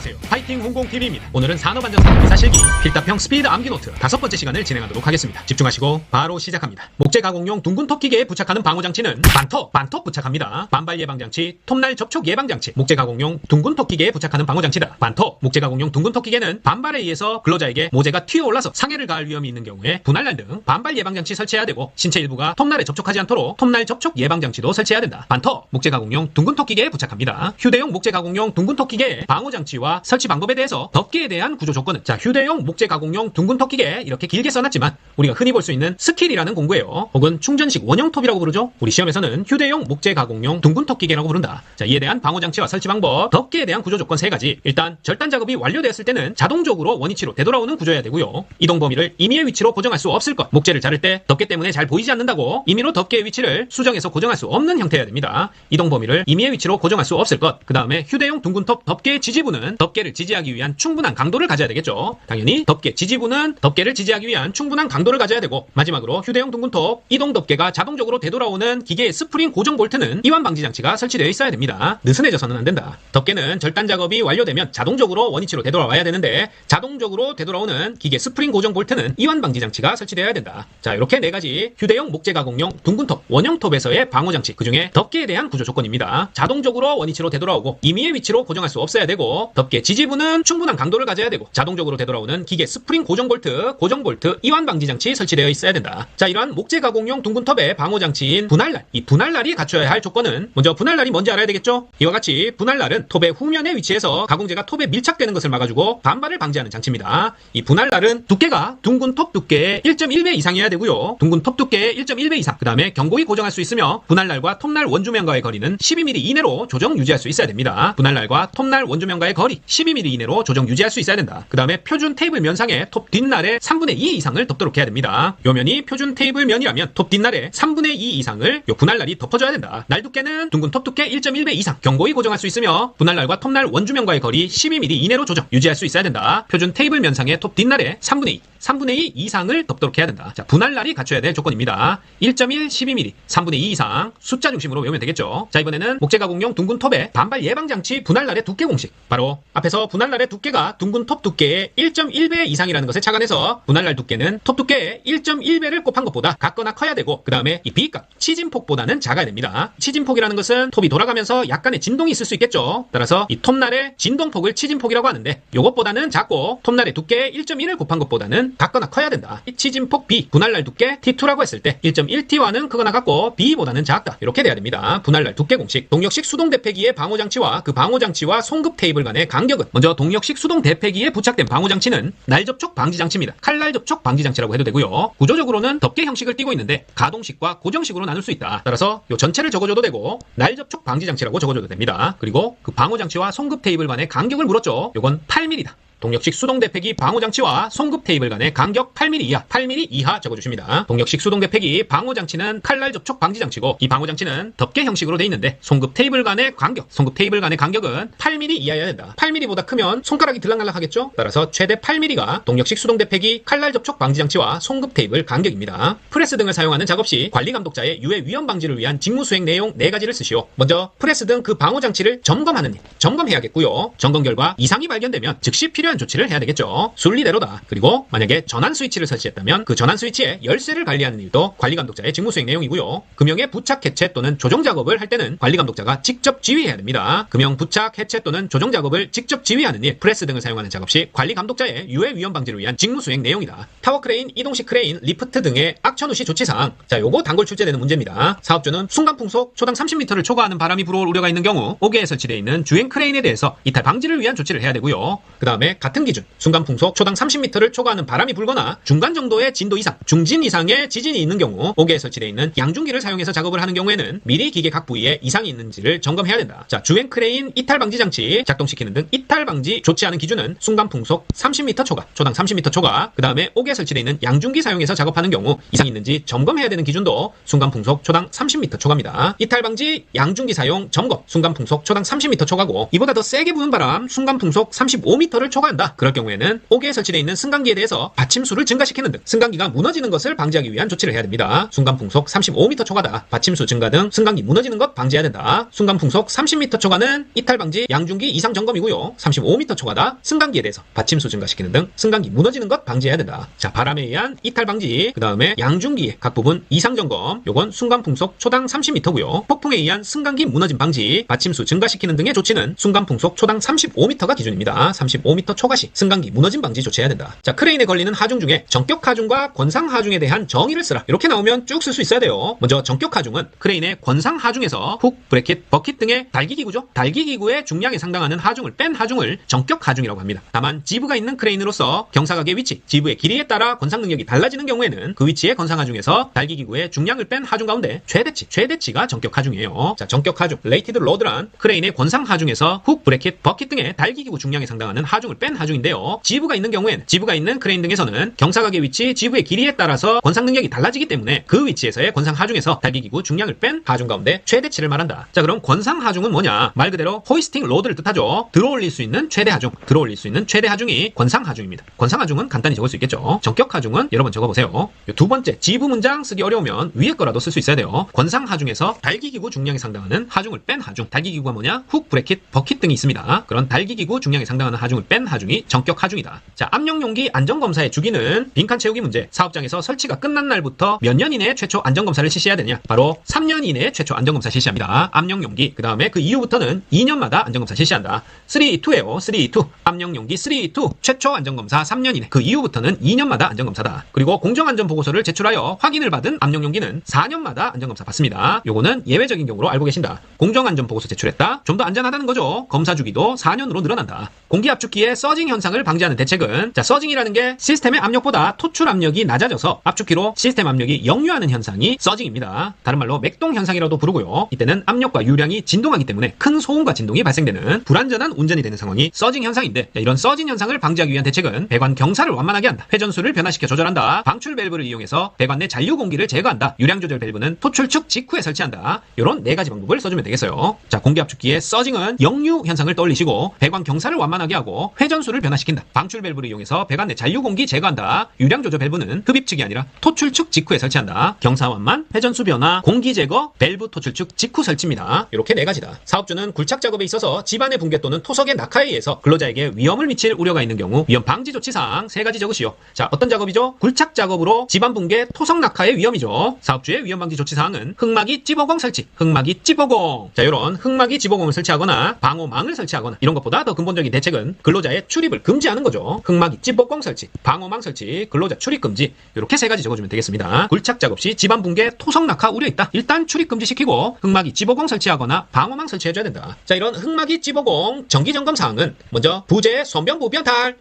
안녕하세요. 파이팅 홍공TV입니다. 오늘은 산업안전사고 기사실기 필답형 스피드 암기노트 5번째 시간을 진행하도록 하겠습니다. 집중하시고 바로 시작합니다. 목재 가공용 둥근 톱기계에 부착하는 방호장치는 반톱 부착합니다. 반발 예방장치, 톱날 접촉 예방장치, 목재 가공용 둥근 톱기계에 부착하는 방호장치다. 반톱, 목재 가공용 둥근 톱기계는 반발에 의해서 근로자에게 모재가 튀어올라서 상해를 가할 위험이 있는 경우에 분할날 등 반발 예방장치 설치해야 되고 신체 일부가 톱날에 접촉하지 않도록 톱날 접촉 예방장치도 설치해야 된다. 반톱, 목재 가공용 둥근 톱기계에 부착합니다. 휴대용 목재 가공용 둥근 톱기계의 방호장치와 설치 방법에 대해서 덮개에 대한 구조 조건은 휴대용 목재 가공용 둥근 톱기계 이렇게 길게 써놨지만 우리가 흔히 볼 수 있는 스킬이라는 공구예요. 혹은 충전식 원형 톱이라고 부르죠. 우리 시험에서는 휴대용 목재 가공용 둥근 톱기계라고 부른다. 이에 대한 방호장치와 설치 방법, 덮개에 대한 구조 조건 3가지. 일단 절단 작업이 완료되었을 때는 자동적으로 원위치로 되돌아오는 구조여야 되고요. 이동 범위를 임의의 위치로 고정할 수 없을 것. 목재를 자를 때 덮개 때문에 잘 보이지 않는다고 임의로 덮개의 위치를 수정해서 고정할 수 없는 형태여야 됩니다. 이동 범위를 임의의 위치로 고정할 수 없을 것. 그 다음에 휴대용 둥근 톱 덮개의 지지부는 덮개를 지지하기 위한 충분한 강도를 가져야 되겠죠. 당연히 덮개 지지부는 덮개를 지지하기 위한 충분한 강도를 가져야 되고, 마지막으로 휴대용 둥근톱 이동 덮개가 자동적으로 되돌아오는 기계의 스프링 고정 볼트는 이완 방지 장치가 설치되어 있어야 됩니다. 느슨해져서는 안 된다. 덮개는 절단 작업이 완료되면 자동적으로 원위치로 되돌아와야 되는데 자동적으로 되돌아오는 기계 스프링 고정 볼트는 이완 방지 장치가 설치되어야 된다. 자, 이렇게 4가지 휴대용 목재 가공용 둥근톱 원형톱에서의 방호 장치, 그중에 덮개에 대한 구조 조건입니다. 자동적으로 원위치로 되돌아오고 임의의 위치로 고정할 수 없어야 되고, 덮개 지지부는 충분한 강도를 가져야 되고, 자동적으로 되돌아오는 기계 스프링 고정 볼트 이완 방지 장치 설치되어 있어야 된다. 자, 이러한 목재 가공용 둥근톱의 방호 장치인 분할날, 이 분할날이 갖춰야 할 조건은, 먼저 분할날이 뭔지 알아야 되겠죠? 이와 같이 분할날은 톱의 후면에 위치해서 가공재가 톱에 밀착되는 것을 막아주고 반발을 방지하는 장치입니다. 이 분할날은 두께가 둥근톱 두께의 1.1배 이상이어야 되고요. 둥근톱 두께의 1.1배 이상, 그 다음에 견고히 고정할 수 있으며 분할날과 톱날 원주면과의 거리는 12mm 이내로 조정 유지할 수 있어야 됩니다. 분할날과 톱날 원주면과의 거리 12mm 이내로 조정 유지할 수 있어야 된다. 그 다음에 표준 테이블 면상에 톱 뒷날의 3분의 2 이상을 덮도록 해야 됩니다. 요 면이 표준 테이블 면이라면 톱 뒷날의 3분의 2 이상을 요 분할날이 덮어줘야 된다. 날 두께는 둥근 톱 두께 1.1배 이상 견고히 고정할 수 있으며 분할날과 톱날 원주면과의 거리 12mm 이내로 조정 유지할 수 있어야 된다. 표준 테이블 면상의 톱 뒷날의 3분의 2 이상을 덮도록 해야 된다. 자, 분할날이 갖춰야 될 조건입니다. 1.1, 12mm, 3분의 2 이상 숫자 중심으로 외우면 되겠죠. 자, 이번에는 목재 가공용 둥근 톱의 반발 예방장치 분할날의 두께 공식. 바로 앞에서 분할날의 두께가 둥근 톱 두께의 1.1배 이상이라는 것을 착안해서 분할날 두께는 톱 두께의 1.1배를 곱한 것보다 같거나 커야 되고, 그 다음에 이 B값, 치진폭보다는 작아야 됩니다. 치진폭이라는 것은 톱이 돌아가면서 약간의 진동이 있을 수 있겠죠. 따라서 이 톱날의 진동폭을 치진폭이라고 하는데, 요것보다는 작고 톱날의 두께의 1.1을 곱한 것보다는 같거나 커야 된다. 이 치진폭 B, 분할날 두께 T2라고 했을 때 1.1T와는 크거나 같고 B보다는 작다. 이렇게 돼야 됩니다. 분할날 두께 공식. 동력식 수동 대패기의 방호장치와 그 방호장치와 송급 테이블 간의 간격은, 먼저 동력식 수동 대패기에 부착된 방호장치는 날 접촉 방지 장치입니다. 칼날 접촉 방지 장치라고 해도 되고요. 구조적으로는 덮개 형식을 띠고 있는데 가동식과 고정식으로 나눌 수 있다. 따라서 요 전체를 적어줘도 되고 날 접촉 방지 장치라고 적어줘도 됩니다. 그리고 그 방호장치와 송급 테이블 간의 간격을 물었죠. 요건 8mm다. 동력식 수동 대패기 방호장치와 송급 테이블 간의 간격 8mm 이하, 8mm 이하 적어주십니다. 동력식 수동 대패기 방호장치는 칼날 접촉 방지 장치고, 이 방호장치는 덮개 형식으로 돼 있는데 송급 테이블 간의 간격은 8mm 이하여야 된다. 8mm보다 크면 손가락이 들락날락 하겠죠? 따라서 최대 8mm가 동력식 수동 대패기 칼날 접촉 방지 장치와 송급 테이블 간격입니다. 프레스 등을 사용하는 작업 시 관리 감독자의 유해 위험 방지를 위한 직무 수행 내용 4가지를 쓰시오. 먼저 프레스 등 그 방호장치를 점검하는 일, 점검해야겠고요. 점검 결과 이상이 발견되면 즉시 필요한 조치를 해야 되겠죠. 순리대로다. 그리고 만약에 전환 스위치를 설치했다면 그 전환 스위치의 열쇠를 관리하는 일도 관리 감독자의 직무 수행 내용이고요. 금형의 부착 해체 또는 조정 작업을 할 때는 관리 감독자가 직접 지휘해야 됩니다. 금형 부착 해체 또는 조정 작업을 직접 지휘하는 일, 프레스 등을 사용하는 작업 시 관리 감독자의 유해 위험 방지를 위한 직무 수행 내용이다. 타워 크레인, 이동식 크레인, 리프트 등의 악천 후시 조치 사항. 자, 요거 단골 출제되는 문제입니다. 사업주는 순간 풍속 초당 30m를 초과하는 바람이 불어올 우려가 있는 경우 옥외에 설치되어 있는 주행 크레인에 대해서 이탈 방지를 위한 조치를 해야 되고요. 그 다음에 같은 기준, 순간 풍속 초당 30m를 초과하는 바람이 불거나 중간 정도의 진도 이상, 중진 이상의 지진이 있는 경우 옥외에 설치되어 있는 양중기를 사용해서 작업을 하는 경우에는 미리 기계 각 부위에 이상이 있는지를 점검해야 된다. 자, 주행 크레인 이탈 방지 장치 작동시키는 등 이탈 방지 조치하는 기준은 순간 풍속 30m 초과, 초당 30m 초과, 그 다음에 옥외에 설치되어 있는 양중기 사용해서 작업하는 경우 이상이 있는지 점검해야 되는 기준도 순간 풍속 초당 30m 초과입니다. 이탈 방지 양중기 사용 점검 순간 풍속 초당 30m 초과고, 이보다 더 세게 부는 바람 순간 풍속 35m를 초과 초과한다. 그럴 경우에는 옥에 설치되어 있는 승강기에 대해서 받침수를 증가시키는 등 승강기가 무너지는 것을 방지하기 위한 조치를 해야 됩니다. 순간풍속 35m 초과다. 받침수 증가 등 승강기 무너지는 것 방지해야 된다. 순간풍속 30m 초과는 이탈 방지 양중기 이상 점검이고요. 35m 초과다. 승강기에 대해서 받침수 증가시키는 등 승강기 무너지는 것 방지해야 된다. 자, 바람에 의한 이탈 방지, 그 다음에 양중기의 각 부분 이상 점검, 요건 순간풍속 초당 30m고요. 폭풍에 의한 승강기 무너짐 방지, 받침수 증가시키는 등의 조치는 순간풍속 초당 35m가 기준입니다. 35m 초과 시 승강기 무너짐 방지 조치해야 된다. 자, 크레인에 걸리는 하중 중에 정격 하중과 권상 하중에 대한 정의를 쓰라. 이렇게 나오면 쭉 쓸 수 있어야 돼요. 먼저 정격 하중은 크레인의 권상 하중에서 훅, 브래킷, 버킷 등의 달기기구죠. 달기기구의 중량에 상당하는 하중을 뺀 하중을 정격 하중이라고 합니다. 다만 지부가 있는 크레인으로서 경사각의 위치, 지부의 길이에 따라 권상 능력이 달라지는 경우에는 그 위치의 권상 하중에서 달기기구의 중량을 뺀 하중 가운데 최대치가 정격 하중이에요. 자, 정격 하중, 레이티드 로드란 크레인의 권상 하중에서 훅, 브래킷, 버킷 등의 달기기구 중량에 상당하는 하중을 뺀 하중인데요. 지부가 있는 경우에는 지부가 있는 크레인 등에서는 경사각의 위치, 지부의 길이에 따라서 권상 능력이 달라지기 때문에 그 위치에서의 권상 하중에서 달기기구 중량을 뺀 하중 가운데 최대치를 말한다. 자, 그럼 권상 하중은 뭐냐? 말 그대로 호이스팅 로드를 뜻하죠. 들어올릴 수 있는 최대 하중, 들어올릴 수 있는 최대 하중이 권상 하중입니다. 권상 하중은 간단히 적을 수 있겠죠. 정격 하중은 여러 번 적어보세요. 두 번째, 지부 문장 쓰기 어려우면 위에 거라도 쓸 수 있어야 돼요. 권상 하중에서 달기기구 중량에 상당하는 하중을 뺀 하중. 달기기구가 뭐냐? 훅, 브래킷, 버킷 등이 있습니다. 그런 달기기구 중량에 상당하는 하중을 뺀 하중이 정격 하중이다. 자, 압력용기 안전검사의 주기는 빈칸 채우기 문제. 사업장에서 설치가 끝난 날부터 몇 년 이내에 최초 안전검사를 실시해야 되냐? 바로 3년 이내에 최초 안전검사 실시합니다. 압력용기. 그 다음에 그 이후부터는 2년마다 안전검사 실시한다. 3-2예요. 3-2. 압력용기 3-2. 최초 안전검사 3년 이내. 그 이후부터는 2년마다 안전검사다. 그리고 공정안전보고서를 제출하여 확인을 받은 압력용기는 4년마다 안전검사 받습니다. 요거는 예외적인 경우로 알고 계신다. 공정안전보고서 제출했다. 좀 더 안전하다는 거죠. 검사 주기도 4년으로 늘어난다. 공기압축기의 서징 현상을 방지하는 대책은, 자, 서징이라는 게 시스템의 압력보다 토출 압력이 낮아져서 압축기로 시스템 압력이 역류하는 현상이 서징입니다. 다른 말로 맥동 현상이라도 부르고요. 이때는 압력과 유량이 진동하기 때문에 큰 소음과 진동이 발생되는 불안전한 운전이 되는 상황이 서징 현상인데, 자, 이런 서징 현상을 방지하기 위한 대책은 배관 경사를 완만하게 한다. 회전수를 변화시켜 조절한다. 방출 밸브를 이용해서 배관 내 잔류 공기를 제거한다. 유량 조절 밸브는 토출 측 직후에 설치한다. 이런 네 가지 방법을 써주면 되겠어요. 자, 공기압축기의 서징은 역류 현상을 떠올리시고 배관 경사를 완만하게 하고 회전수를 변화시킨다. 방출 밸브를 이용해서 배관 내 잔류 공기 제거한다. 유량 조절 밸브는 흡입 측이 아니라 토출 측 직후에 설치한다. 경사 완만, 회전수 변화, 공기 제거, 밸브 토출 측 직후 설치입니다. 이렇게 네 가지다. 사업주는 굴착 작업에 있어서 집안의 붕괴 또는 토석의 낙하에 의해서 근로자에게 위험을 미칠 우려가 있는 경우 위험 방지 조치사항 3가지 적으시오. 자, 어떤 작업이죠? 굴착 작업으로 집안 붕괴, 토석 낙하의 위험이죠. 사업주의 위험 방지 조치사항은 흙막이 찌보공 설치, 흙막이 찌보공. 자, 이런 흙막이 찌보공을 설치하거나 방호망을 설치하거나 이런 것보다 더 근본적인 대책은 근로자의 출입을 금지하는 거죠. 흙막이 찌보공 설치, 방호망 설치, 근로자 출입 금지. 이렇게 3가지 적어주면 되겠습니다. 굴착 작업 시 집안 붕괴, 토석 낙하 우려 있다. 일단 출입 금지시키고 흙막이 찌보공 설치하거나 방호망 설치해줘야 된다. 자, 이런 흙막이 찌보공 정기 점검 사항은 먼저 부재, 손병부 변탈,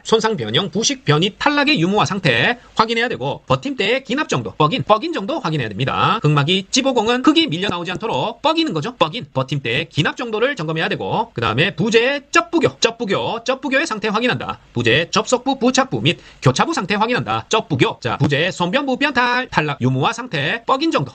손상 변형, 부식 변이, 탈락의 유무와 상태 확인해야 되고 버팀대의 기납 정도, 뻑인 정도 확인해야 됩니다. 흙막이 찌보공은 흙이 밀려 나오지 않도록 뻑이는 거죠. 뻑인 버팀대의 기납 정도를 점검해야 되고, 그 다음에 부재의 쩝부교의 상태 확인한다. 부재의 접속부, 부착부 및 교차부 상태 확인한다. 쩝부교. 자, 부재의 손변부 변탈, 탈락 유무와 상태, 뻑인 정도,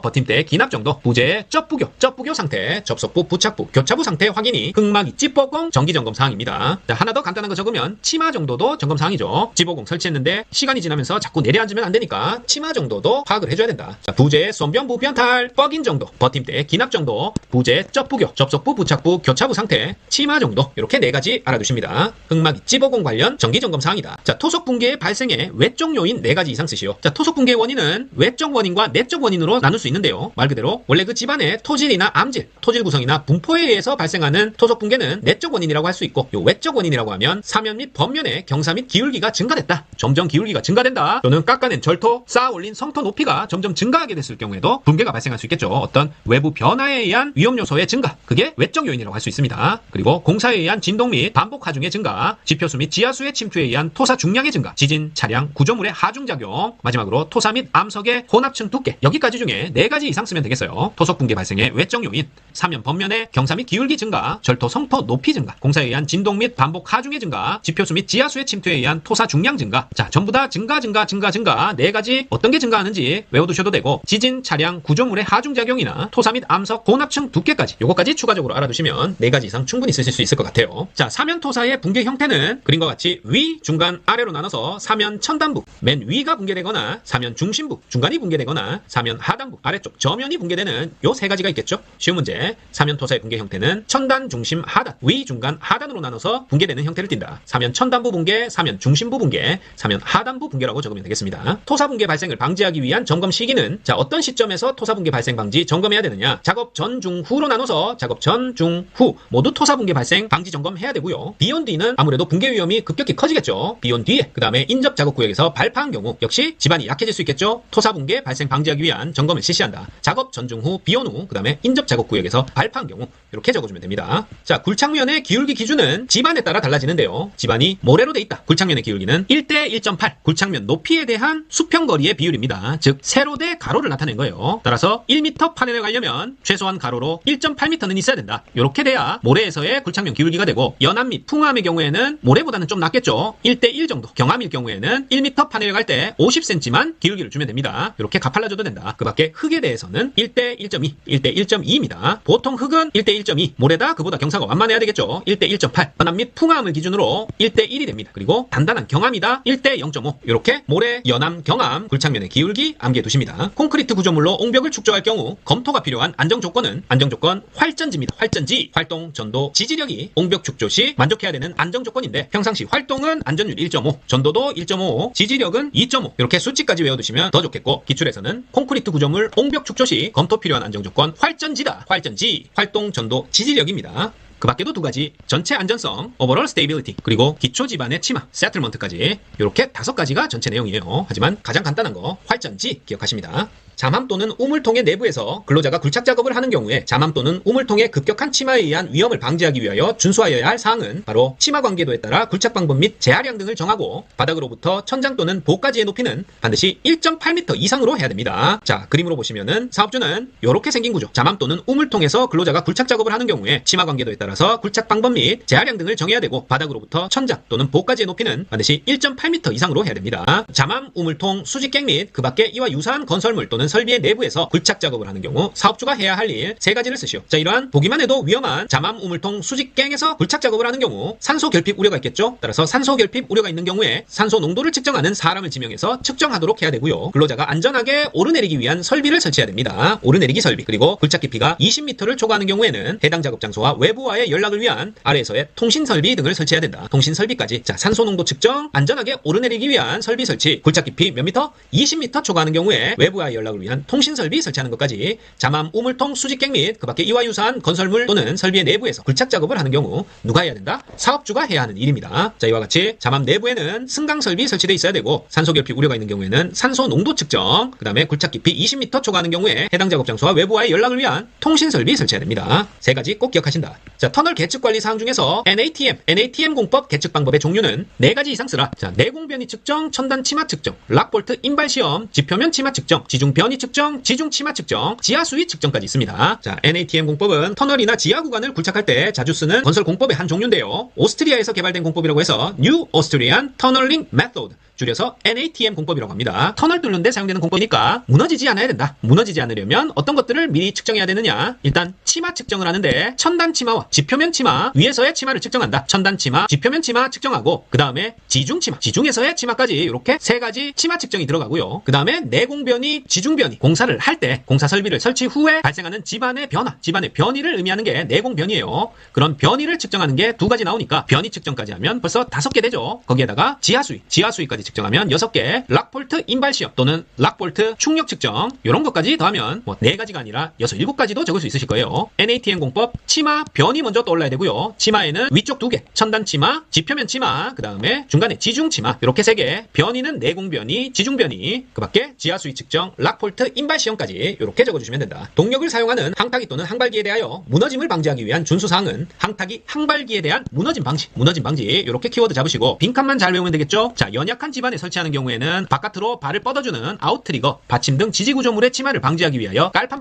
버팀대의 기납 정도, 부재의 쩝부교 상태, 접속부, 부착부, 교차부 상태 확인이 흙막이 찌보공 정기 점검 사항입니다. 자, 하나 더 간단한 거 적으면 치마 정도도 점검 사항이죠. 찌보공 설치했는데 시간이 지나면서 자꾸 내려앉으면 안 되니까 치마 정도도 파악을 해줘야 된다. 자, 부재의 손변부 변탈, 뻑인 정도, 버팀대의 기납 정도, 부재, 쩝부교, 접속부, 부착부, 교차부 상태, 치마 정도. 이렇게 4가지 알아두십니다. 흙막이 찌보공 관련 정기 점검 사항이다. 자, 토속 붕괴의 발생에 외적 요인 4가지 이상 쓰시오. 자, 토속 붕괴의 원인은 외적 원인과 내적 원인으로 나눌 수 있는데요. 말 그대로 원래 그 집안의 토질이나 암질, 토질 구성이나 분포에 의해서 발생하는 토속 붕괴는 내적 원인이라고 할 수 있고, 요 외적 원인이라고 하면 사면 및 번면의 경사 및 기울기가 증가됐다. 점점 기울기가 증가된다. 또는 깎아낸 절토, 쌓아 올린 성토 높이가 점점 증가하게 됐을 경우에도 붕괴가 발생할 수 있겠죠. 어떤 외부 변화에 의한 위험 요소의 증가, 그게 외적 요인이라고 할 수 있습니다. 그리고 공사에 의한 진동 및 반복 하중의 증가, 지표수 및 지하수의 침투에 의한 토사 중량의 증가, 지진, 차량, 구조물의 하중작용, 마지막으로 토사 및 암석의 혼합층 두께. 여기까지 중에 4가지 이상 쓰면 되겠어요. 토속 붕괴 발생의 외적 요인, 사면 번면의 경사 및 기울기 증가, 절토 성토 높이 증가, 공사에 의한 진동 및 반복 하중의 증가, 지표수 및 지하수의 침투에 의한 토사 중량 증가. 자, 전부 다 증가 4가지 어떤 게 증가하는지 외워두셔도 되고, 지진, 차량, 구조물의 하중작용이나 토사 및 암석, 혼합층 두께까지 요거까지 추가적으로 알아두시면 4가지 이상 충분히 쓰실 수 있을 것 같아요. 자, 사면토사의 붕괴 형태는 그림과 같이 위, 중간, 아래로 나눠서 사면 천단부, 맨 위가 붕괴되거나 사면 중심부, 중간이 붕괴되거나 사면 하단부, 아래쪽 저면이 붕괴되는 요 세 가지가 있겠죠. 쉬운 문제. 사면토사의 붕괴 형태는 천단, 중심, 하단, 위, 중간, 하단으로 나눠서 붕괴되는 형태를 띈다. 사면 천단부 붕괴, 사면 중심부 붕괴, 사면 하단부 붕괴라고 적으면 되겠습니다. 토사 붕괴 발생을 방지하기 위한 점검 시기는 자, 어떤 시점에서 토사 붕괴 발생 방지 점검해야 되느냐? 작업 전, 중, 후로 나눠서 작업 전, 중, 후 모두 토사 붕괴 발생 방지 점검해야 되고요. 비온 뒤는 아무래도 붕괴 위험이 급격히 커지겠죠. 비온 뒤에 그 다음에 인접 작업 구역에서 발파한 경우 역시 집안이 약해질 수 있겠죠. 토사 붕괴 발생 방지하기 위한 점검을 실시한다. 작업 전, 중, 후, 비온 후 그 다음에 인접 작업 구역에서 발파한 경우 이렇게 적어주면 됩니다. 자, 굴착면의 기울기 기준은 집안에 따라 달라지는데요. 집안이 모래로 돼 있다. 굴착면의 기울기는 1대 1.8 굴착면 높이에 대한 수평거리의 비율입니다. 즉 세로 대 가로를 나타낸 거예요. 따라서 1m 판넬에 가려면 최소한 가로로 1.8m는 있어야 된다. 이렇게 돼야 모래에서의 굴착면 기울기가 되고 연암 및 풍암의 경우에는 모래보다는 좀 낮겠죠. 1대 1 정도. 경암일 경우에는 1m 판넬에 갈 때 50cm만 기울기를 주면 됩니다. 이렇게 가팔라줘도 된다. 그 밖에 흙에 대해서는 1대 1.2, 1대 1.2입니다. 보통 흙은 1대 1.2, 모래다 그보다 경사가 완만해야 되겠죠. 1대 1.8. 연암 및 풍암을 기준으로 1대 1이 됩니다. 그리고 단단한 경암이다 1대 0.5. 이렇게 모래, 연암, 경암, 굴착면의 기울기 암기해 두십니다. 콘크리트 구조물로 옹벽을 축조할 경우 검토가 필요한 안정조건은 안정조건 활전지입니다. 활전지, 활동, 전도, 지지력이 옹벽 축조 시 만족해야 되는 안정조건인데 평상시 활동은 안전율 1.5, 전도도 1.5, 지지력은 2.5 이렇게 수치까지 외워두시면 더 좋겠고 기출에서는 콘크리트 구조물 옹벽 축조 시 검토 필요한 안정조건 활전지다. 활전지, 활동, 전도, 지지력입니다. 그 밖에도 두 가지 전체 안전성, overall stability 그리고 기초 지반의 침하, settlement까지 이렇게 5가지가 전체 내용이에요. 하지만 가장 간단한 거 활전지 기억하십니다. 잠암 또는 우물통의 내부에서 근로자가 굴착 작업을 하는 경우에 잠암 또는 우물통의 급격한 침하에 의한 위험을 방지하기 위하여 준수하여야 할 사항은 바로 침하 관계도에 따라 굴착 방법 및 재하량 등을 정하고 바닥으로부터 천장 또는 보까지의 높이는 반드시 1.8m 이상으로 해야 됩니다. 자, 그림으로 보시면은 사업주는 이렇게 생긴 구조. 잠암 또는 우물통에서 근로자가 굴착 작업을 하는 경우에 침하 관계도에 따라서 굴착 방법 및 재하량 등을 정해야 되고 바닥으로부터 천장 또는 보까지의 높이는 반드시 1.8m 이상으로 해야 됩니다. 잠암, 우물통, 수직갱 및 그 밖에 이와 유사한 건설물 또는 설비의 내부에서 굴착 작업을 하는 경우 사업주가 해야 할 일 3가지를 쓰시오. 자, 이러한 보기만 해도 위험한 잠암, 우물통, 수직갱에서 굴착 작업을 하는 경우 산소 결핍 우려가 있겠죠. 따라서 산소 결핍 우려가 있는 경우에 산소 농도를 측정하는 사람을 지명해서 측정하도록 해야 되고요. 근로자가 안전하게 오르내리기 위한 설비를 설치해야 됩니다. 오르내리기 설비 그리고 굴착 깊이가 20m를 초과하는 경우에는 해당 작업 장소와 외부와의 연락을 위한 아래에서의 통신 설비 등을 설치해야 된다. 통신 설비까지. 자, 산소 농도 측정, 안전하게 오르내리기 위한 설비 설치, 굴착 깊이 몇 미터? 20m 초과하는 경우에 외부와의 연락을 위한 통신 설비 설치하는 것까지 잠암, 우물통, 수직갱 및 그 밖에 이와 유사한 건설물 또는 설비의 내부에서 굴착 작업을 하는 경우 누가 해야 된다? 사업주가 해야 하는 일입니다. 자, 이와 같이 잠암 내부에는 승강 설비 설치되어 있어야 되고 산소 결핍 우려가 있는 경우에는 산소 농도 측정, 그 다음에 굴착 깊이 20m 초과하는 경우에 해당 작업 장소와 외부와의 연락을 위한 통신 설비 설치해야 됩니다. 3가지 꼭 기억하신다. 자, 터널 계측 관리 사항 중에서 NATM 공법 계측 방법의 종류는 4가지 이상 쓰라. 자, 내공 변이 측정, 천단 치마 측정, 락볼트 인발 시험, 지표면 치마 측정, 지중 변이 측정, 지중 치마 측정, 지하 수위 측정까지 있습니다. 자, NATM 공법은 터널이나 지하 구간을 굴착할 때 자주 쓰는 건설 공법의 한 종류인데요. 오스트리아에서 개발된 공법이라고 해서 New Austrian Tunneling Method, 줄여서 NATM 공법이라고 합니다. 터널 뚫는 데 사용되는 공법이니까 무너지지 않아야 된다. 무너지지 않으려면 어떤 것들을 미리 측정해야 되느냐? 일단 치마 측정을 하는데 천단 치마와 지표면 치마, 위에서의 치마를 측정한다. 천단 치마, 지표면 치마 측정하고 그 다음에 지중 치마, 지중에서의 치마까지 이렇게 3가지 치마 측정이 들어가고요. 그 다음에 내공 변이, 지중 변이, 공사를 할 때 공사 설비를 설치 후에 발생하는 집안의 변화, 집안의 변이를 의미하는 게 내공 변이에요. 그런 변이를 측정하는 게 2가지 나오니까 변이 측정까지 하면 벌써 5개 되죠. 거기에다가 지하 수위까지 측정하면 6개, 락볼트 인발 시험 또는 락볼트 충력 측정 이런 것까지 더하면 4가지가 아니라 6, 7가지도 적을 수 있으실 거예요. NATM 공법 치마 변이 먼저 떠올라야 되고요. 치마에는 위쪽 2개, 천단 치마, 지표면 치마, 그 다음에 중간에 지중 치마 이렇게 3개, 변이는 내공 변이, 지중 변이, 그 밖에 지하 수위 측정, 락볼트 인발 시험까지 이렇게 적어주시면 된다. 동력을 사용하는 항타기 또는 항발기에 대하여 무너짐을 방지하기 위한 준수사항은 항타기, 항발기에 대한 무너짐 방지 이렇게 키워드 잡으시고 빈칸만 잘 외우면 되겠죠. 자, 연약한 집안에 설치하는 경우에는 바깥으로 발을 뻗어주는 아웃트리거, 받침 등 지지구조물의 침하를 방지하기 위하여 깔판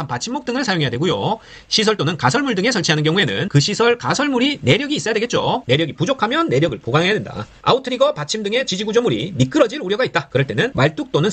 받침목 등을 사용해야 되고요. 시설 또는 가설물 등에 설치하는 경우에는 그 시설, 가설물이 내력이 있어야 되겠죠. 내력이 부족하면 내력을 보강해야 된다. 아웃트리거, 받침 등의 지지구조물이 미끄러질 우려가 있다. 그럴 때는 말뚝 또는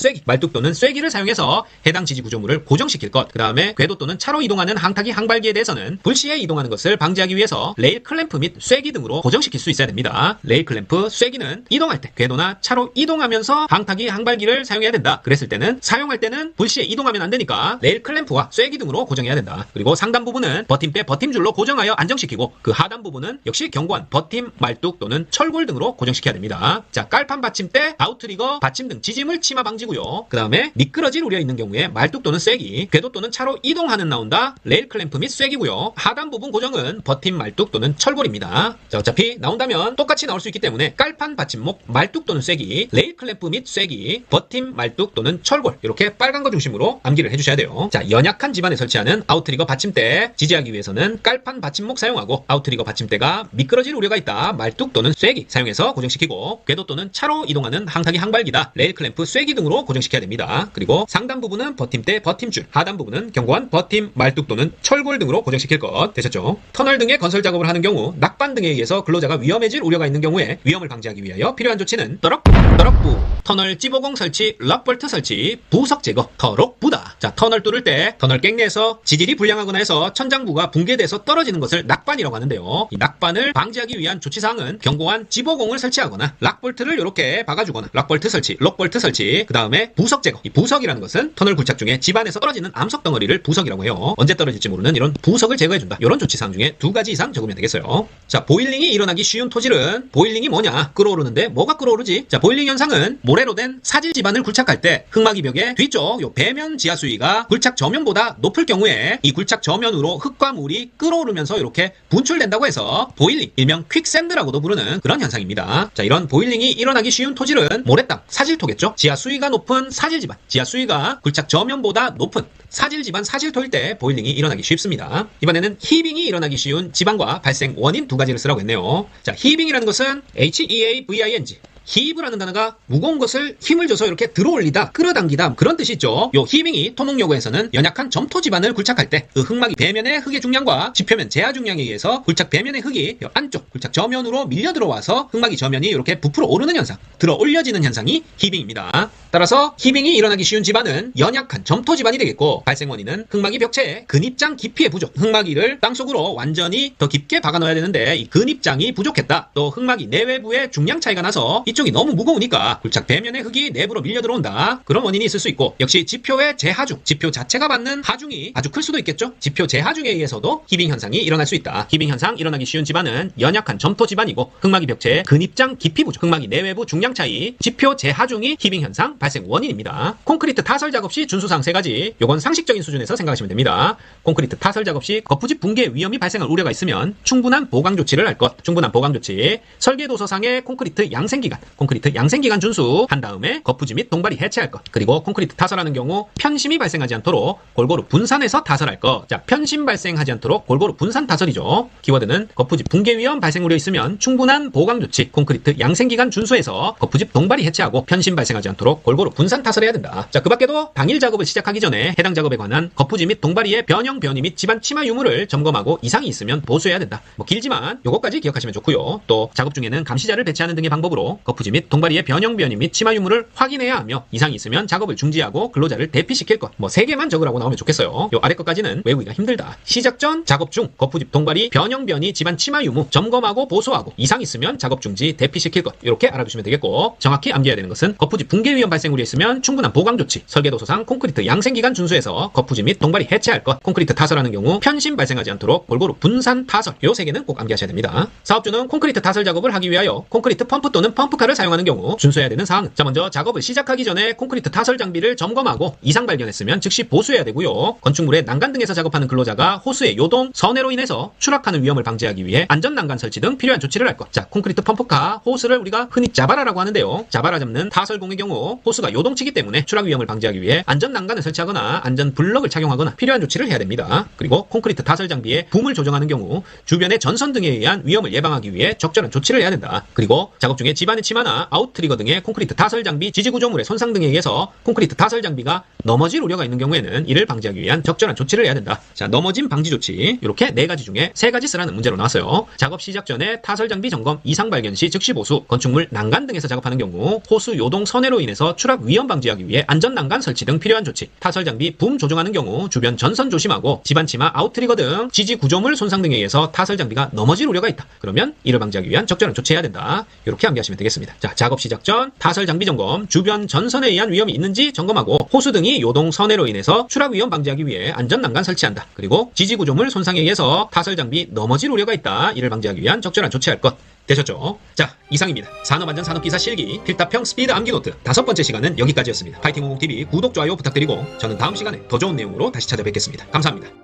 쐐기를 사용해서 해당 지지 구조물을 고정시킬 것. 그 다음에 궤도 또는 차로 이동하는 항타기 항발기에 대해서는 불시에 이동하는 것을 방지하기 위해서 레일 클램프 및 쐐기 등으로 고정시킬 수 있어야 됩니다. 레일 클램프, 쐐기는 이동할 때 궤도나 차로 이동하면서 항타기 항발기를 사용해야 된다. 그랬을 때는 사용할 때는 불시에 이동하면 안 되니까 레일 클램프와 쐐기 등으로 고정해야 된다. 그리고 상단 부분은 버팀대, 버팀줄로 고정하여 안정시키고 그 하단 부분은 역시 견고한 버팀, 말뚝 또는 철골 등으로 고정시켜야 됩니다. 자, 깔판 받침대, 아웃트리거, 받침 등 지짐을 치마 방지고요. 그 다음에 미끄러질 우려 있는 경우에 말뚝 또는 쐐기, 궤도 또는 차로 이동하는 나온다. 레일 클램프 및 쐐기고요. 하단 부분 고정은 버팀, 말뚝 또는 철골입니다. 자, 어차피 나온다면 똑같이 나올 수 있기 때문에 깔판 받침목, 말뚝 또는 쐐기, 레일 클램프 및 쐐기, 버팀, 말뚝 또는 철골 이렇게 빨간 거 중심으로 암기를 해주셔야 돼요. 자, 연약한 집안에 설치하는 아웃트리거 받침대 지지하기 위해서는 깔판 받침목 사용하고 아웃트리거 받침대가 미끄러질 우려가 있다. 말뚝 또는 쐐기 사용해서 고정시키고 궤도 또는 차로 이동하는 항타기 항발기다. 레일 클램프, 쐐기 등으로 고정시켜야 됩니다. 그리고 상단 부분은 버팀대, 버팀줄, 하단 부분은 견고한 버팀, 말뚝 또는 철골 등으로 고정시킬 것 되셨죠? 터널 등의 건설 작업을 하는 경우 낙반 등에 의해서 근로자가 위험해질 우려가 있는 경우에 위험을 방지하기 위하여 필요한 조치는 떠럭부, 터널 찌보공 설치, 럭볼트 설치, 부석 제거, 터럭 부다. 자, 터널 뚫을 때 터널 갱내에서 지질이 불량하거나 해서 천장부가 붕괴돼서 떨어지는 것을 낙반이라고 하는데요. 이 낙반을 방지하기 위한 조치사항은 견고한 찌보공을 설치하거나 락볼트를 이렇게 박아주거나 락볼트 설치, 럭볼트 설치, 그 다음에 부석 제거. 이 부석이라는 것은 터널 굴착 중에 집안에서 떨어지는 암석 덩어리를 부석이라고 해요. 언제 떨어질지 모르는 이런 부석을 제거해준다. 이런 조치사항 중에 2가지 이상 적으면 되겠어요. 자, 보일링이 일어나기 쉬운 토질은 보일링이 뭐냐? 끓어오르는데 뭐가 끓어오르지? 자, 보일링 현상은 모래로 된 사질 집안을 굴착할 때 흙막이 벽의 뒤쪽 요 배면 지하 수위가 굴착 저면보다 높을 경우에 이 굴착 저면으로 흙과 물이 끓어오르면서 이렇게 분출된다고 해서 보일링, 일명 퀵샌드라고도 부르는 그런 현상입니다. 자, 이런 보일링이 일어나기 쉬운 토질은 모래땅, 사질토겠죠. 지하 수위가 높은 사질 집안, 지하 수위가 굴착 저면보다 높은 사질 집안, 사질토일 때 보일링이 일어나기 쉽습니다. 이번에는 히빙이 일어나기 쉬운 집안과 발생 원인 2가지를 쓰라고 했네요. 자, 히빙이라는 것은 HEAVING, 히브라는 단어가 무거운 것을 힘을 줘서 이렇게 들어올리다, 끌어당기다 그런 뜻이 있죠. 요 히빙이 토목용어에서는 연약한 점토 집안을 굴착할 때 그 흙막이 배면의 흙의 중량과 지표면 제하 중량에 의해서 굴착 배면의 흙이 안쪽 굴착 저면으로 밀려 들어와서 흙막이 저면이 이렇게 부풀어 오르는 현상, 들어 올려지는 현상이 히빙입니다. 따라서 히빙이 일어나기 쉬운 집안은 연약한 점토 집안이 되겠고 발생 원인은 흙막이 벽체의 근입장 깊이의 부족, 흙막이를 땅속으로 완전히 더 깊게 박아 넣어야 되는데 이 근입장이 부족했다. 또 흙막이 내외부의 중량 차이가 나서 이쪽이 너무 무거우니까 굴착 배면의 흙이 내부로 밀려 들어온다. 그런 원인이 있을 수 있고 역시 지표의 재하중, 지표 자체가 받는 하중이 아주 클 수도 있겠죠. 지표 재하중에 의해서도 히빙 현상이 일어날 수 있다. 히빙 현상 일어나기 쉬운 집안은 연약한 점토 집안이고 흙막이 벽체의 근입장 깊이 부족, 흙막이 내외부 중량 차이, 지표 재하중이 히빙 현상 발생 원인입니다. 콘크리트 타설 작업 시 준수사항 3가지. 요건 상식적인 수준에서 생각하시면 됩니다. 콘크리트 타설 작업 시 거푸집 붕괴 위험이 발생할 우려가 있으면 충분한 보강 조치를 할 것. 충분한 보강 조치. 설계 도서상의 콘크리트 양생기간, 콘크리트 양생기간 준수 한 다음에 거푸집 및 동발이 해체할 것. 그리고 콘크리트 타설하는 경우 편심이 발생하지 않도록 골고루 분산해서 타설할 것. 자, 편심 발생하지 않도록 골고루 분산 타설이죠. 키워드는 거푸집 붕괴 위험 발생 우려 있으면 충분한 보강 조치, 콘크리트 양생기간 준수해서 거푸집 동발이 해체하고 편심 발생하지 않도록 골고루 분산 타설해야 된다. 자, 그 밖에도 당일 작업을 시작하기 전에 해당 작업에 관한 거푸집 및 동발이의 변형, 변이 및 집안 침하 유무를 점검하고 이상이 있으면 보수해야 된다. 뭐 길지만 요것까지 기억하시면 좋고요. 또 작업 중에는 감시자를 배치하는 등의 방법으로 거푸집 및 동발이의 변형, 변이 및 침하 유무를 확인해야 하며 이상이 있으면 작업을 중지하고 근로자를 대피시킬 것. 뭐 3개만 적으라고 나오면 좋겠어요. 요 아래 것까지는 외우기가 힘들다. 시작 전, 작업 중, 거푸집 동발이 변형, 변이, 집안 침하 유무 점검하고 보수하고 이상 있으면 작업 중지, 대피시킬 것. 이렇게 알아두시면 되겠고 정확히 암기해야 되는 것은 거푸집 붕괴 위험 발생 우려 있으면 충분한 보강 조치, 설계도서상 콘크리트 양생기간 준수해서 거푸집 및 동발이 해체할 것. 콘크리트 타설하는 경우 편심 발생하지 않도록 골고루 분산 타설. 요 3개는 꼭 암기하셔야 됩니다. 사업주는 콘크리트 타설 작업을 하기 위하여 콘크리트 펌프 또는 펌프카를 사용하는 경우 준수해야 되는 사항. 자, 먼저 작업을 시작하기 전에 콘크리트 타설 장비를 점검하고 이상 발견했으면 즉시 보수해야 되고요. 건축물의 난간 등에서 작업하는 근로자가 호스의 요동, 선회로 인해서 추락하는 위험을 방지하기 위해 안전 난간 설치 등 필요한 조치를 할 것. 자, 콘크리트 펌프카, 호스를 우리가 흔히 자바라라고 하는데요. 자바라 잡는 타설공의 경우 호스가 요동치기 때문에 추락 위험을 방지하기 위해 안전 난간을 설치하거나 안전 블럭을 착용하거나 필요한 조치를 해야 됩니다. 그리고 콘크리트 타설 장비의 붐을 조정하는 경우 주변의 전선 등에 의한 위험을 예방하기 위해 적절한 조치를 해야 된다. 그리고 작업 중에 집안의 침하 치마나 아웃트리거 등의 콘크리트 타설 장비, 지지 구조물의 손상 등에 의해서 콘크리트 타설 장비가 넘어질 우려가 있는 경우에는 이를 방지하기 위한 적절한 조치를 해야 된다. 자, 넘어짐 방지 조치 이렇게 4가지 중에 3가지 쓰라는 문제로 나왔어요. 작업 시작 전에 타설 장비 점검, 이상 발견 시 즉시 보수, 건축물 난간 등에서 작업하는 경우 호수 요동 선회로 인해서 추락 위험 방지하기 위해 안전 난간 설치 등 필요한 조치, 타설 장비 붐 조정하는 경우 주변 전선 조심하고 집안 치마, 아웃트리거 등 지지 구조물 손상 등에 의해서 타설 장비가 넘어질 우려가 있다. 그러면 이를 방지하기 위한 적절한 조치해야 된다. 이렇게 암기하시면 되겠습니다. 자, 작업 시작 전 타설 장비 점검, 주변 전선에 의한 위험이 있는지 점검하고 호수 등이 요동 선회로 인해서 추락 위험 방지하기 위해 안전 난간 설치한다. 그리고 지지 구조물 손상에 의해서 타설 장비 넘어질 우려가 있다. 이를 방지하기 위한 적절한 조치할 것 되셨죠? 자, 이상입니다. 산업안전 산업기사 실기 필답형 스피드 암기노트 5번째 시간은 여기까지였습니다. 파이팅호공TV 구독, 좋아요 부탁드리고 저는 다음 시간에 더 좋은 내용으로 다시 찾아뵙겠습니다. 감사합니다.